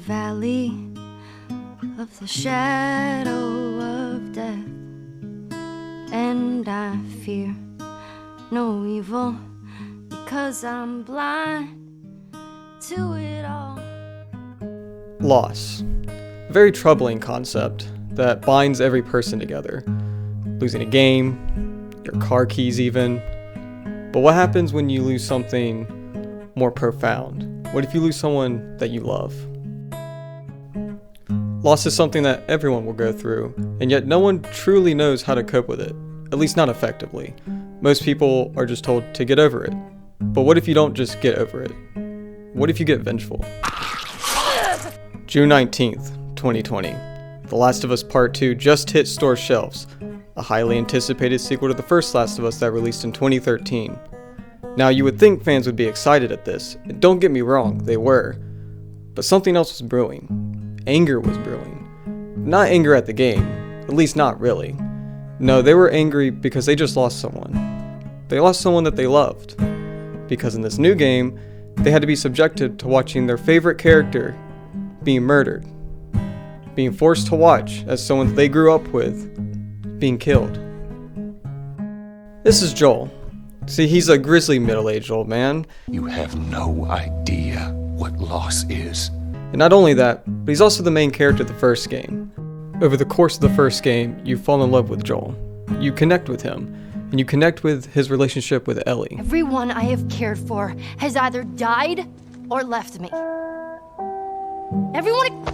valley of the shadow of death, and I fear no evil because I'm blind to it all. Loss. A very troubling concept that binds every person together. Losing a game, your car keys even. But what happens when you lose something more profound? What if you lose someone that you love? Loss is something that everyone will go through, and yet no one truly knows how to cope with it, at least not effectively. Most people are just told to get over it. But what if you don't just get over it? What if you get vengeful? June 19th, 2020. The Last of Us Part 2 just hit store shelves, a highly anticipated sequel to the first Last of Us that released in 2013. Now you would think fans would be excited at this, and don't get me wrong, they were. But something else was brewing. Anger was brewing. Not anger at the game, at least not really. No, they were angry because they just lost someone. They lost someone that they loved. Because in this new game, they had to be subjected to watching their favorite character being murdered. Being forced to watch as someone that they grew up with being killed. This is Joel. See, he's a grizzly middle-aged old man. You have no idea what loss is. And not only that, but he's also the main character of the first game. Over the course of the first game, you fall in love with Joel. You connect with him, and you connect with his relationship with Ellie. Everyone I have cared for has either died or left me. Everyone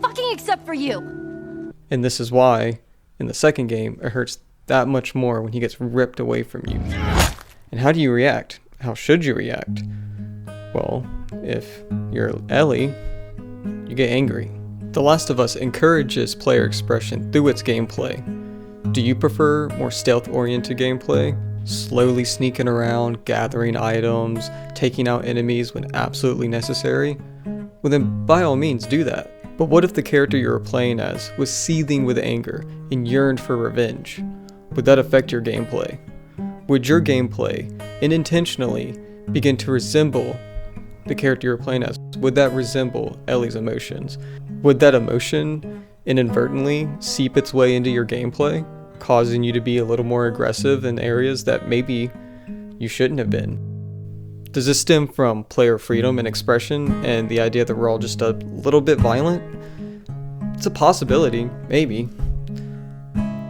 fucking except for you. And this is why, in the second game, it hurts that much more when he gets ripped away from you. And how do you react? How should you react? Well, if you're Ellie, you get angry. The Last of Us encourages player expression through its gameplay. Do you prefer more stealth-oriented gameplay? Slowly sneaking around, gathering items, taking out enemies when absolutely necessary? Well then, by all means, do that. But what if the character you were playing as was seething with anger and yearned for revenge? Would that affect your gameplay? Would your gameplay, unintentionally, begin to resemble the character you were playing as? Would that resemble Ellie's emotions? Would that emotion inadvertently seep its way into your gameplay, causing you to be a little more aggressive in areas that maybe you shouldn't have been? Does this stem from player freedom and expression and the idea that we're all just a little bit violent? It's a possibility, maybe.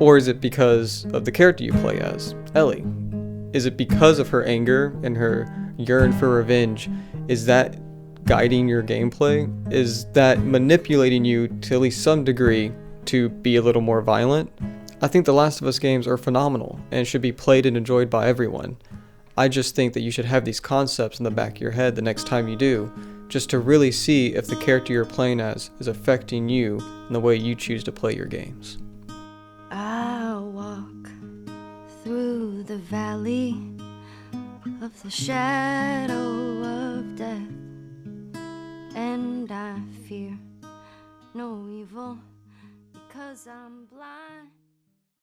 Or is it because of the character you play as, Ellie? Is it because of her anger and her yearn for revenge? Is that guiding your gameplay? Is that manipulating you to at least some degree to be a little more violent? I think the Last of Us games are phenomenal and should be played and enjoyed by everyone. I just think that you should have these concepts in the back of your head the next time you do, just to really see if the character you're playing as is affecting you in the way you choose to play your games. I'll walk through the valley of the shadow of death, and I fear no evil because I'm blind.